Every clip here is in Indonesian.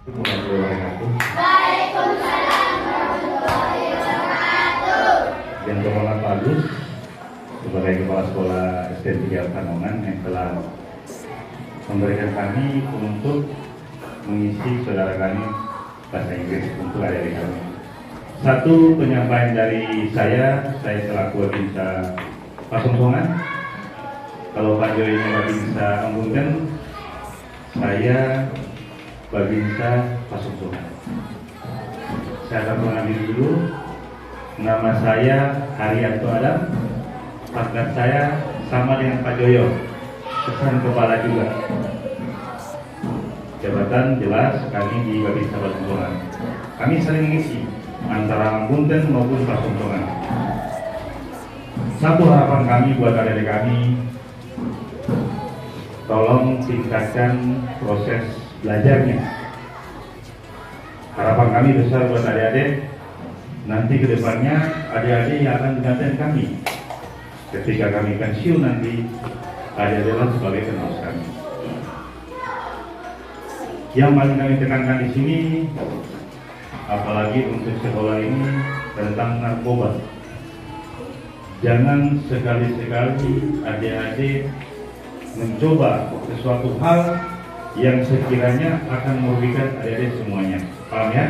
Waalaikumsalam warahmatullahi wabarakatuh. Yang terhormat Pak Agus sebagai Kepala Sekolah SD 3 Kanongan yang telah memberikan kami untuk mengisi saudara kami bahasa Inggris untuk adik-adik kami. Satu penyampaian dari saya selaku Babinsa Pasongkongan. Kalau Pak Joy ini Babinsa Ambungken, saya Babinsa Pasongkongan. Saya akan mengambil dulu. Nama saya Haryanto Adam. Pangkat saya sama dengan Pak Joyo, kesan kepala juga. Jabatan jelas kami di Babinsa Pasongkongan. Kami saling mengisi antara Ambungken maupun Pasongkongan. Satu harapan kami buat adik-adik kami, tolong tingkatkan proses belajarnya. Harapan kami besar buat adik-adik, nanti ke depannya adik-adik yang akan menggantikan kami. Ketika kami pensiun nanti, adik-adiklah sebagai penerus kami. Yang paling kami tekankan di sini, apalagi untuk sekolah ini tentang narkoba. Jangan sekali-sekali adik-adik mencoba sesuatu hal yang sekiranya akan merugikan adik-adik semuanya. Paham ya?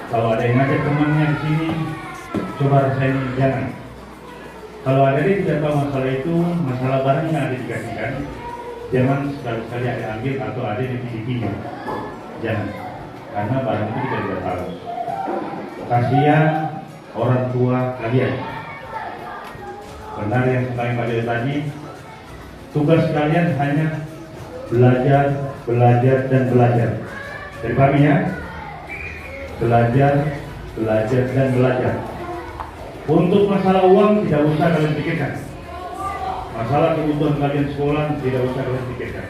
Kalau ada yang ngajak temannya di sini, coba rasain, jangan. Kalau adik-adik tidak tahu masalah itu, masalah barang yang ada dikasihkan, jangan sekali-sekali ada ambil atau ada yang dipilih. Jangan, karena barang itu kita tidak tahu. Kasihan orang tua kalian. Benar yang saya pada tadi, tugas kalian hanya belajar, belajar, dan belajar. Dari kami ya, belajar, belajar, dan belajar. Untuk masalah uang tidak usah kalian pikirkan. Masalah kebutuhan kalian sekolah tidak usah kalian pikirkan.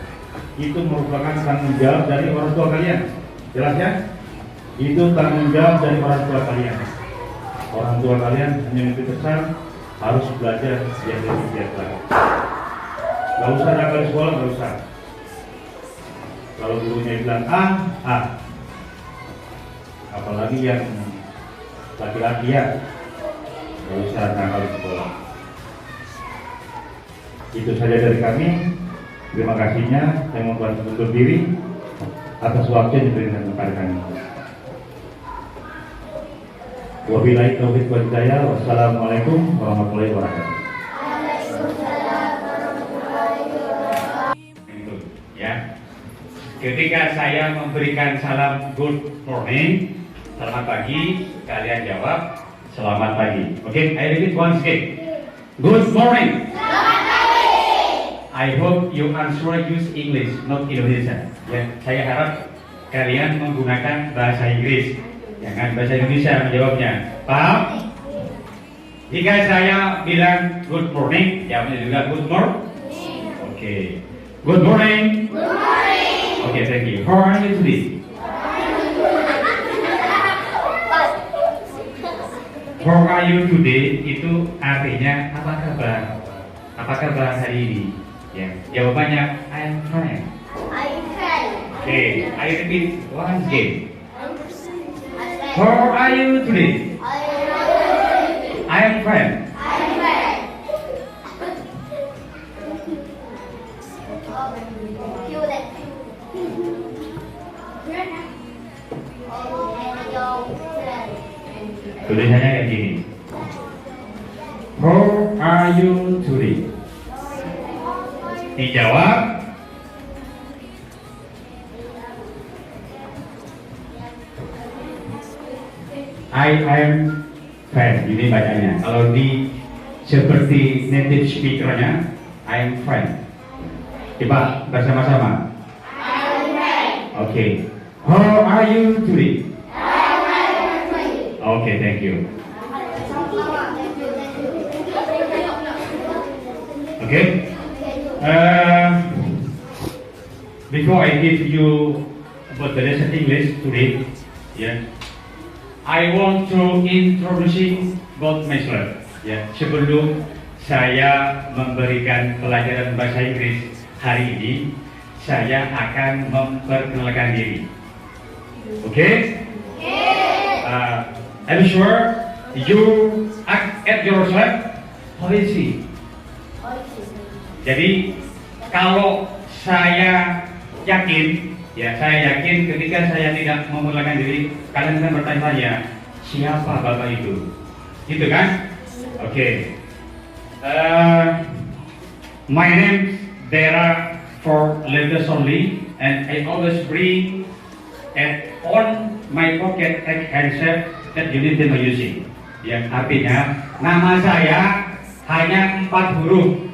Itu merupakan tanggung jawab dari orang tua kalian. Jelas ya? Itu tanggung jawab dari orang tua kalian. Orang tua kalian hanya mimpi besar, harus belajar biar lebih giat lagi. Gak usah nakal di sekolah, gak usah. Kalau gurunya bilang A, apalagi yang laki-laki ya, gak usah nakal di sekolah. Itu saja dari kami. Terima kasihnya. Saya mohon undur diri atas waktu yang diberikan kepada kami. Wabillahi taufiq wal hidayah. Wassalamualaikum warahmatullahi wabarakatuh. Ya, ketika saya memberikan salam good morning, selamat pagi, kalian jawab selamat pagi. Oke, I repeat once again. Good morning. Selamat pagi. I hope you answer use English, not Indonesia. Ya, saya harap kalian menggunakan bahasa Inggris, jangan bahasa Indonesia menjawabnya. Paham? Jika saya bilang good morning, jawabnya juga good morning. Oke. Good morning. Good morning. Oke, thank you. How are you today? How are you today itu artinya apa kabar? Apa kabar hari ini? Ya, jawabannya I am fine. I'm fine. Oke, I repeat once again. I'm fine. How are you today? I am fine. I'm fine. Tulisannya kayak gini. How are you today? Dijawab. I am fine. Ini bacanya. Kalau di seperti native speakernya, I am fine. Coba bersama-sama. I'm fine. Oke. How are you today? I'm fine. Oke, thank you. Okay. Before I give you about the lesson English today, yeah, I want to introducing about myself. Ya, sebelum saya memberikan pelajaran bahasa Inggris hari ini, saya akan memperkenalkan diri. Okay? I'm sure you at yourself polisi. Jadi kalau saya yakin, ya saya yakin ketika saya tidak memulakan diri, kalian akan bertanya saya, siapa bapak itu? Gitu kan? Oke. My name there are 4 letters only, and I always bring and on my pocket a handset that you need to using. Yang artinya nama saya hanya 4 huruf.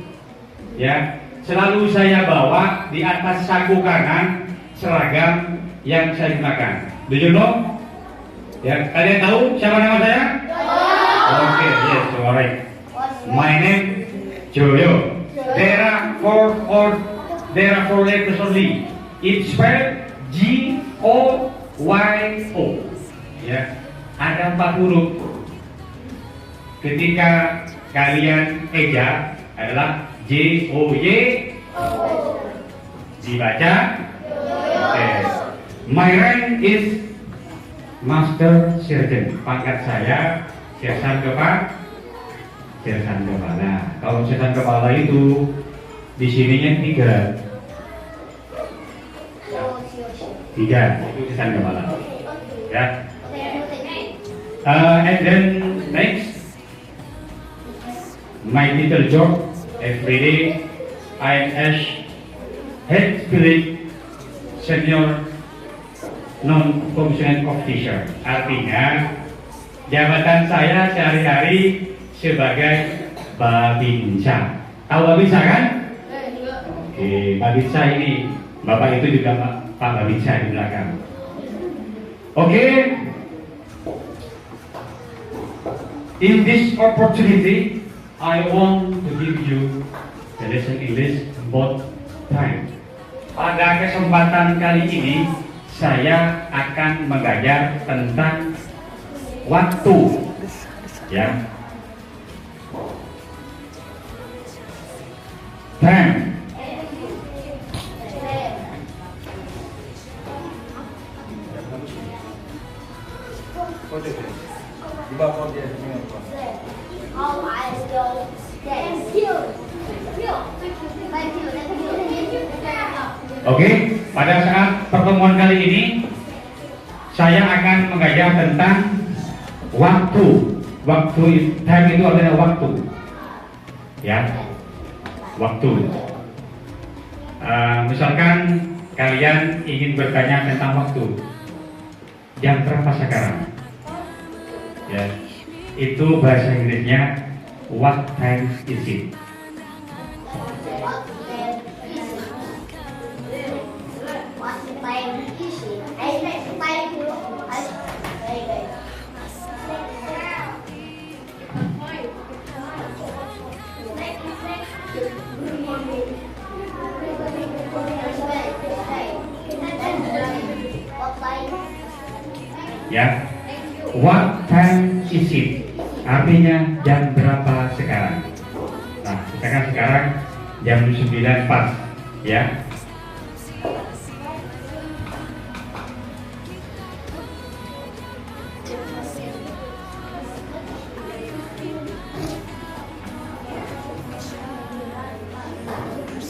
Ya, selalu saya bawa di atas saku kanan seragam yang saya gunakan. Do you know? Ya, kalian tahu siapa nama saya? Okay, yes, alright. My name Joyo. There are 4 letters only. It's spelled G-O-Y-O. Ya, ada 4 huruf. Ketika kalian eja adalah J-O-Y, dibaca. Yes. My rank is Master Sergeant. Pangkat saya Sersan Kepala. Sersan Kepala. Kalau Sersan Kepala itu di sininya 3. 3 itu Sersan Kepala. Ya. And then next, my little job every day I am as head spirit senior non-commissioned officer. Artinya jabatan saya sehari-hari sebagai babinsa. Tahu babinsa kan? Oke, babinsa ini bapak itu juga Pak Babinsa di belakang. Oke. In this opportunity, I want to give you the lesson English both time. Pada kesempatan kali ini, saya akan mengajar tentang waktu, ya. Time. Oke, pada saat pertemuan kali ini saya akan mengajar tentang waktu. Waktu, time itu adalah waktu, ya, waktu. Misalkan kalian ingin bertanya tentang waktu, jam berapa sekarang? Ya, itu bahasa Inggrisnya what time is it? Ya, what time is it? Artinya jam berapa sekarang? Nah, sekarang jam 9 pas, ya.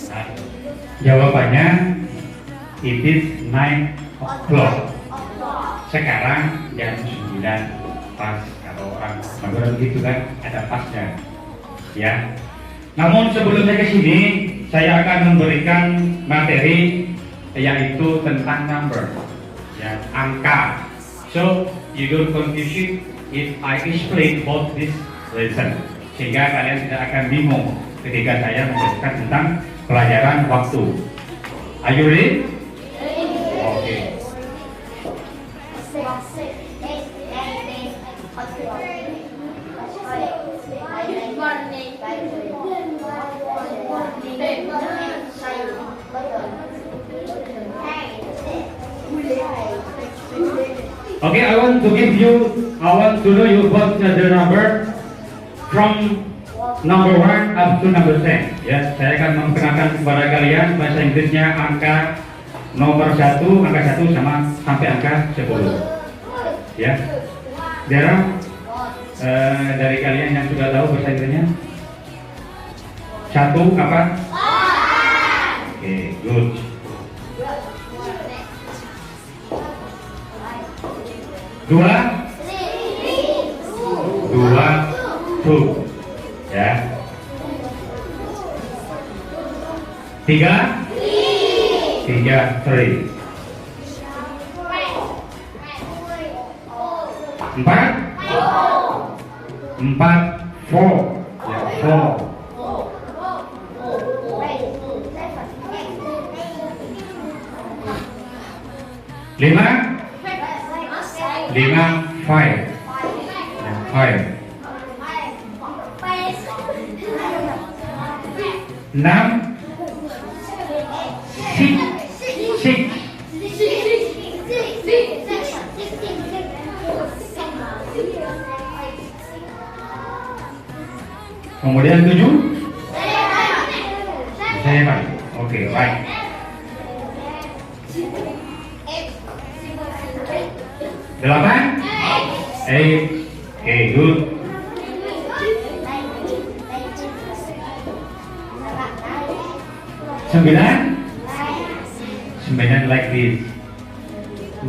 Nah, jawabannya it is 9 o'clock. Sekarang jam 9 pas. Kalau orang Madura begitu kan ada pasnya, ya. Namun sebelum saya ke sini, saya akan memberikan materi yaitu tentang number, ya, angka. So you don't confuse it if I explain both this lesson, sehingga kalian tidak akan bingung ketika saya menjelaskan tentang pelajaran waktu. Are you ready? Okay. Okay, I want to know you about the number from number 1 up to number 10. Ya, saya akan memperkenalkan kepada kalian bahasa Inggrisnya angka nomor 1, angka 1 sama sampai angka 10. Ya. Dalam dari kalian yang sudah tahu bahasa Inggrisnya? 1 apa? Oke, good. 2, 2, ya. 3, 3, 4, 4, 4, 5, 5, 5, 6, 6, kemudian 7, 7, oke, baik. 8, 8, oke, good. 9, 9 like this. 9,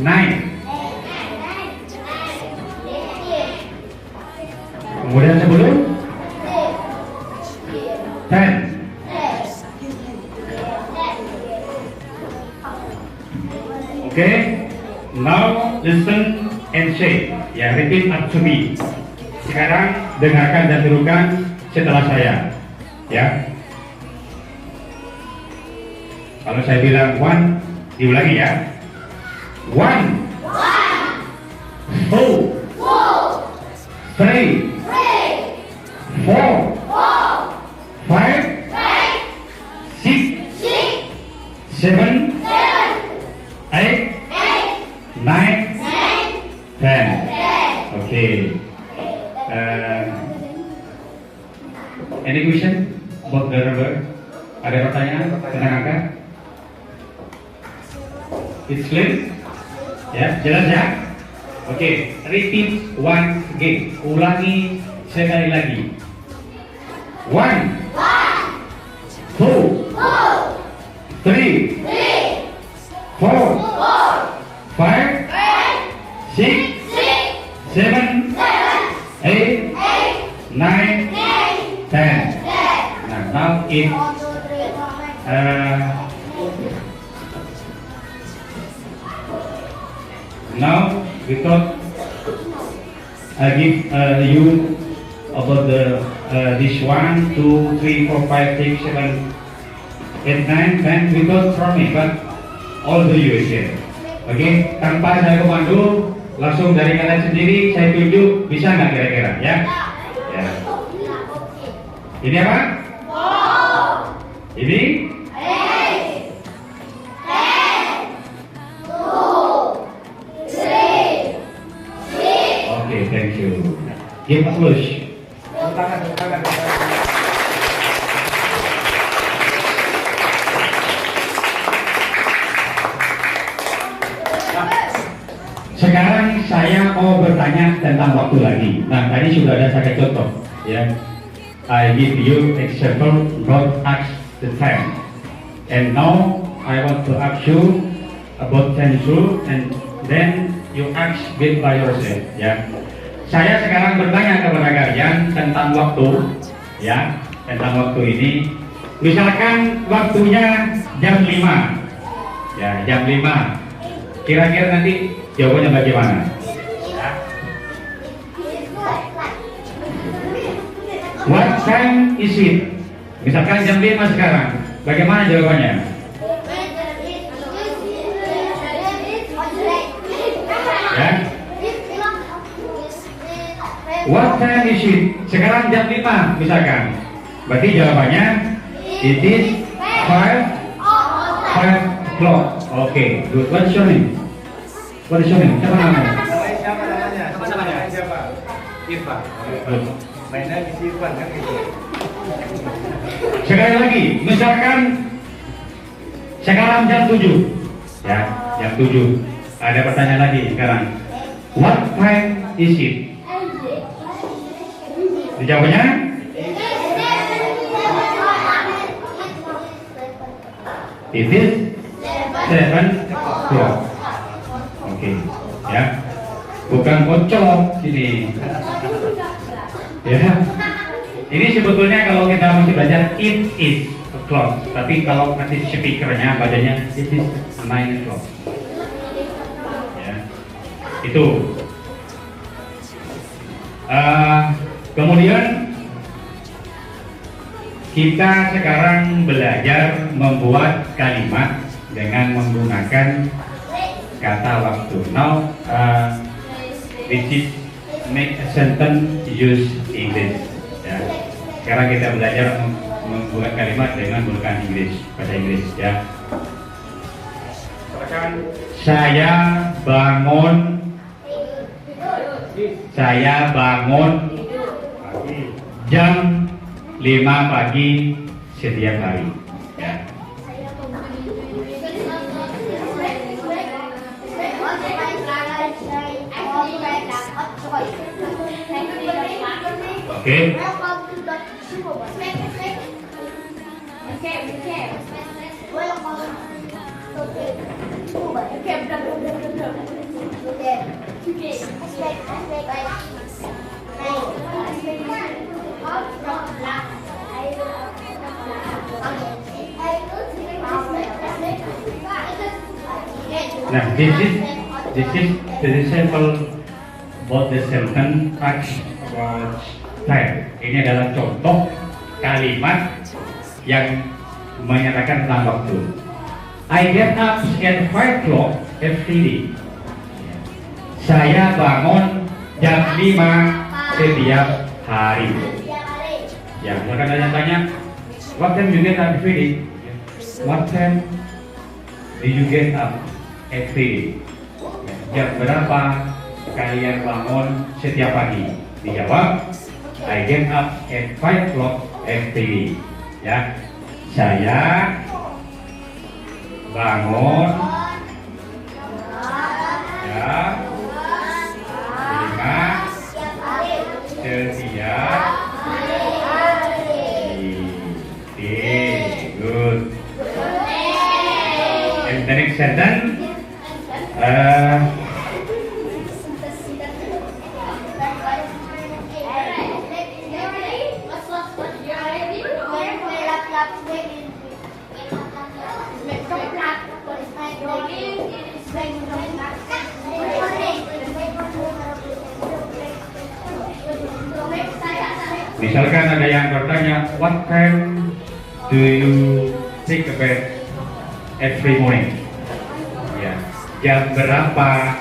kemudian 10, 10. Okay, now listen and say. Ya, repeat after me. Sekarang dengarkan dan tirukan setelah saya. Ya. Kalau saya bilang 1, diulangi ya. 1, 2, 3, 4, 5, 6, 7, 8, 9, 10. Okay. Any question about the number? Ada pertanyaan tentang angka? It's clear? Ya, jelas ya? Oke, repeat once again. Ulangi sekali lagi. 1, 2, 3, 4, 5, 6, 7, 8, 9, 10. Now if now we thought I give you about the this 1, 2, 3, 4, 5, 6, 7, 8, 9, 10. We thought from me, but all the you is here. Oke, tanpa saya komando, langsung dari kalian sendiri saya tunjuk, bisa nggak kira-kira ya? Ya. Ini apa? Ini? Oke, thank you. Give applause. Sekarang saya mau bertanya tentang waktu lagi. Nah, tadi sudah ada saya contoh, ya. I give you example, not ask the time. And now I want to ask you about 10 rule, and then you ask bit by yourself, ya. Saya sekarang bertanya kepada kalian tentang waktu, ya, tentang waktu ini. Misalkan waktunya jam 5, ya, jam 5. Kira-kira nanti jawabannya bagaimana? Ya. What time is it? Misalkan jam 5 sekarang, bagaimana jawabannya? Ya. What time is it? Sekarang jam 5 misalkan. Berarti jawabannya it is 5 o'clock. Oke, good. What is your name? What is your name? Siapa namanya? Siapa namanya? Siapa? Irfan. Mainnya di Irfan kan gitu. Sekali lagi, misalkan sekarang jam 7. Ya, jam 7. Ada pertanyaan lagi sekarang. What time is it? Dijawabnya? It is 7 o'clock. Oke, ya. Bukan ocok sini. Ya. Ini sebetulnya kalau kita masih belajar it is o'clock, tapi kalau nanti speakernya bacanya it is 9 o'clock. Ya. Itu. Kemudian kita sekarang belajar membuat kalimat dengan menggunakan kata waktu. Now, this is make a sentence use English. Ya. Sekarang kita belajar membuat kalimat dengan menggunakan Inggris, bahasa Inggris. Ya. Saya bangun jam 5 pagi setiap hari. Ya. Oke. Nah, this is the example about the sentence about time. Ini adalah contoh kalimat yang menyatakan tentang waktu. I get up at 5 o'clock every day. Saya bangun jam 5 setiap hari. Ya, silakan tanya-tanya. What time you get up every day? What time do you get up every day? Jam berapa kalian bangun setiap pagi? Dijawab, I get up at 5 o'clock every day. Ya, saya bangun jam 5 setiap hari. Good. And the next sentence. Misalkan ada yang bertanya, what time do you take a bath every morning? Ya, jam berapa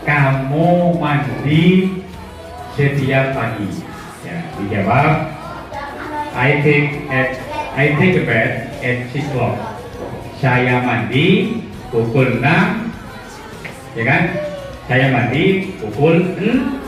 kamu mandi setiap pagi? Ya, dijawab, I take a bath at 6 o'clock. Saya mandi pukul 6, ya kan? Saya mandi pukul 6.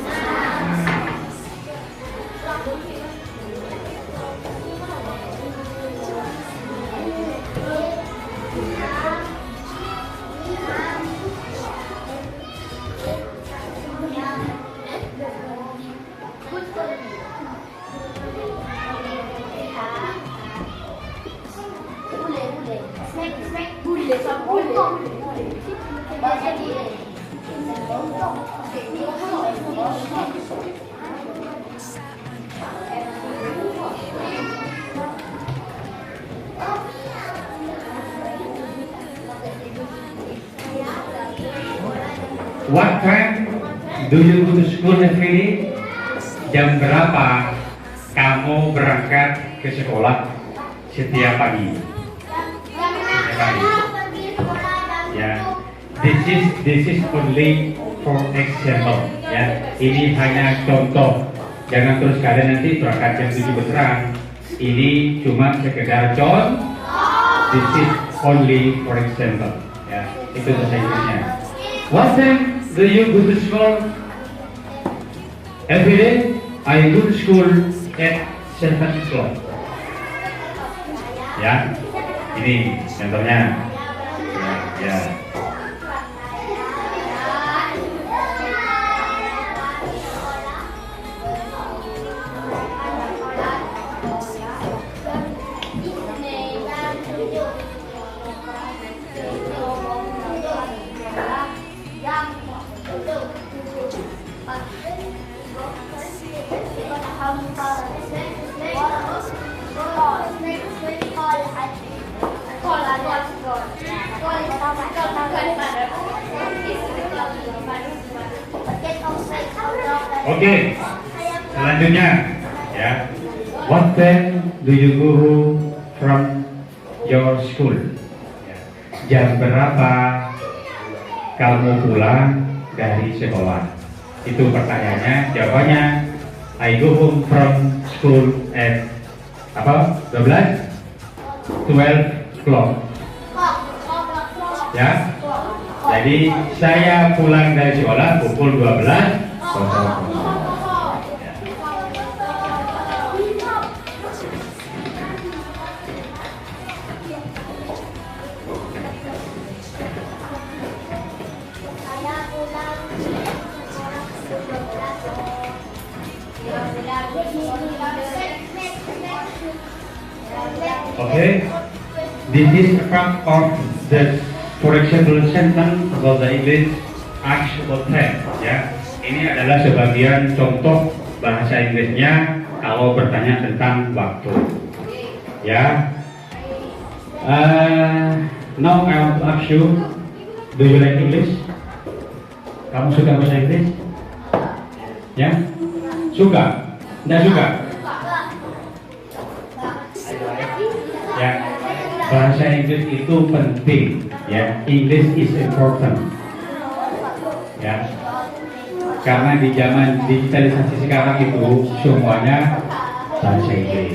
What time do you go to school every day? Jam berapa kamu berangkat ke sekolah setiap pagi? Ya, this is only for example. Ya, ini hanya contoh. Jangan terus kalian nanti berangkat jam 7 berserang. Ini cuma sekedar contoh. This is only for example. Ya, itu bahasa Inggrisnya. What time do you go to school? Every day I go to school at 7 o'clock. Ya, ini contohnya. Ya. Oke, selanjutnya ya. What time do you go from your school? Jam berapa kamu pulang dari sekolah? Itu pertanyaannya. Jawabannya I go home from school at apa? 12 o'clock. Ya. Jadi saya pulang dari sekolah pukul 12. Okay, this is a part of the for example sentence about the English ask about time. Ya, ini adalah sebagian contoh bahasa Inggrisnya kalau bertanya tentang waktu. Ya, now I want to ask you, do you like English? Kamu suka bahasa Inggris? Ya, suka? Tidak suka? Ya, bahasa Inggris itu penting. Ya, English is important. Ya, karena di zaman digitalisasi sekarang itu semuanya bahasa Inggris.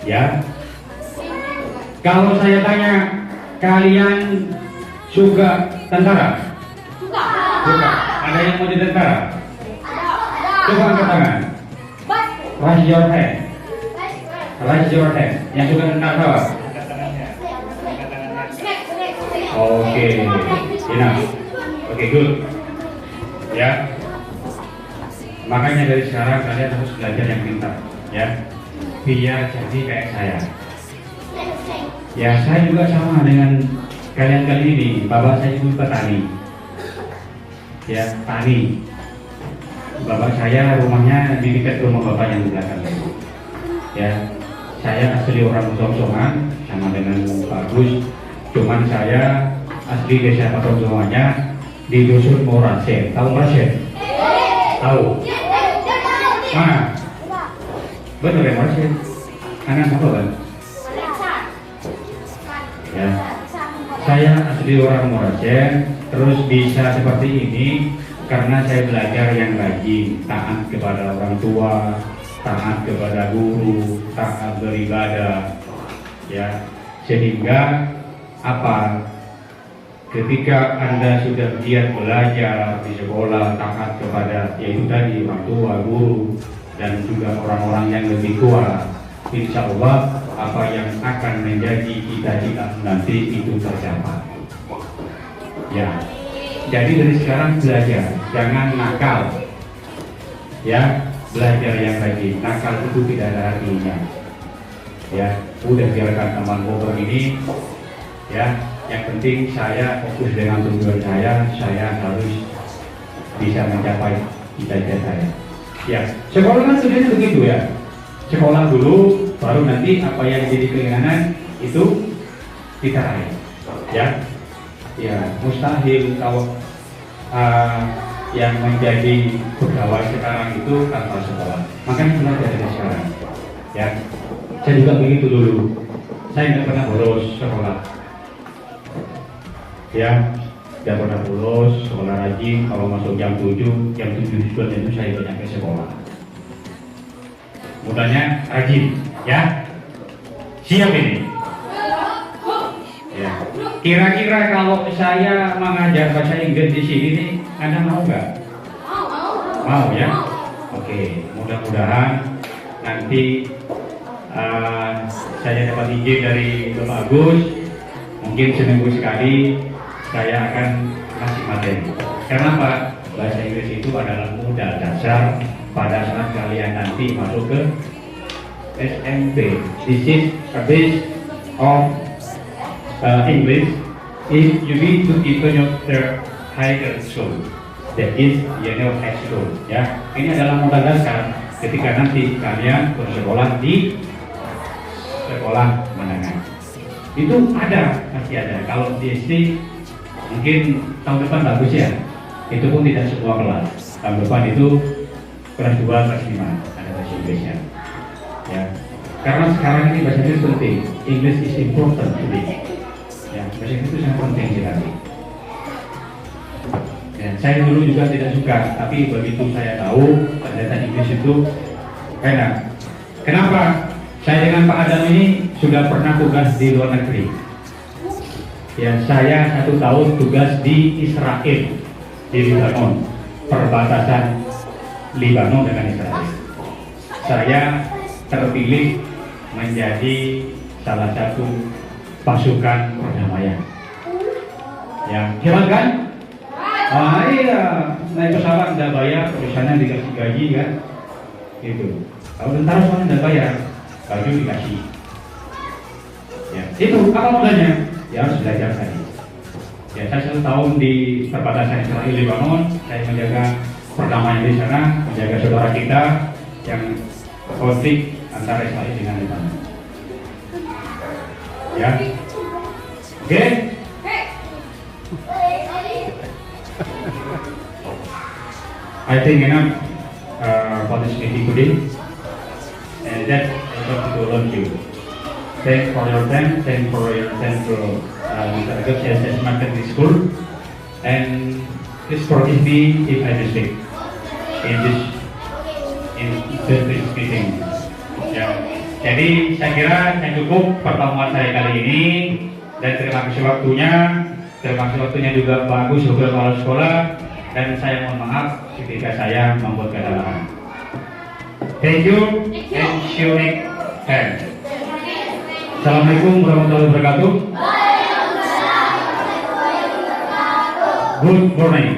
Ya, kalau saya tanya kalian suka tentara? Suka. Ada yang mau jadi tentara? Coba angkat tangan. Raise your hand. Raise your hand. Yang suka tentara apa? Oke, enough. Oke, good. Ya. Makanya dari sekarang kalian harus belajar yang pintar, ya. Biar jadi kayak saya. Ya, saya juga sama dengan kalian kali ini. Bapak saya itu petani. Ya, tani. Bapak saya rumahnya di dekat rumah bapak yang di belakang. Ya, saya asli orang Songan sama dengan Pak Gus. Cuman saya asli desa Patonsongannya di dusun Morase. Tahu Morase? Tahu? Mana? Betul ya Morase? Anak apa kan? Ya, saya asli orang Morase. Terus bisa seperti ini karena saya belajar yang rajin, taat kepada orang tua, taat kepada guru, taat beribadah. Ya, sehingga apa? Ketika Anda sudah giat belajar di sekolah, taat kepada yaitu tadi orang tua, guru, dan juga orang-orang yang lebih tua, insya Allah apa yang akan menjadi cita-cita nanti itu tercapai. Ya, jadi dari sekarang belajar, jangan nakal. Ya, belajar yang rajin. Nakal itu tidak ada artinya. Ya, udah biarkan teman ngobrol ini. Ya, yang penting saya fokus dengan tujuan saya harus bisa mencapai cita-cita saya. Ya, sekolah kan sudah begitu ya. Sekolah dulu, baru nanti apa yang jadi keinginan itu kita raih. Ya, ya mustahil kalau yang menjadi pegawai sekarang itu tanpa sekolah. Makanya belajar dari sekarang. Ya, saya juga begitu dulu. Saya nggak pernah bolos sekolah. Ya, tidak pernah bolos, sekolah rajin. Kalau masuk jam 7 sudah itu saya banyak ke sekolah. Mudahnya rajin, ya. Siap ini. Ya. Kira-kira kalau saya mengajar bahasa Inggris di sini nih, Anda mau nggak? Mau ya. Oke, mudah-mudahan nanti saya dapat izin dari Bapak Agus. Mungkin seminggu sekali saya akan kasih materi. Kenapa? Bahasa Inggris itu adalah modal dasar pada saat kalian nanti masuk ke SMP. This is a base of English. If you need to continue the higher school, that is high school. Ya, ini adalah modal dasar ketika nanti kalian bersekolah di sekolah menengah. Itu ada, masih ada. Kalau di SD mungkin tahun depan bagus ya. Itu pun tidak semua kelas. Tahun depan itu kelas 2, kelas 5 ada bahasa Inggrisnya. Ya, karena sekarang ini bahasa Inggris penting. English is important today. Ya, bahasa Inggris itu sangat penting sekali. Ya, saya dulu juga tidak suka, tapi begitu saya tahu ternyata Inggris itu enak. Kenapa? Saya dengan Pak Adam ini sudah pernah tugas di luar negeri. Ya, saya 1 tahun tugas di Israel, di Lebanon, perbatasan Lebanon dengan Israel. Saya terpilih menjadi salah satu pasukan perdamaian. Ya, hebat kan? Ah iya, naik pesawat tidak bayar, di sana dikasih gaji kan? Gitu. Kalau tentara soalnya tidak bayar, baju dikasih. Ya, itu apa modalnya? Ya harus belajar tadi. Ya, saya 1 tahun di perbatasan Israel Lebanon, saya menjaga perdamaian di sana, menjaga saudara kita yang konflik antara Israel dengan Lebanon. Ya, oke. I think enough for this meeting today, and that I want to all of you. Thanks for your time, thanks for your time to Mr. Agus CSS Marketing School, and please forgive me if I mistake in this meeting. Ya, jadi saya kira saya cukup pertemuan saya kali ini, dan terima kasih waktunya juga Pak Agus juga kepala sekolah, dan saya mohon maaf ketika saya membuat kesalahan. Thank you and see you next time. Assalamualaikum warahmatullahi wabarakatuh. Good morning.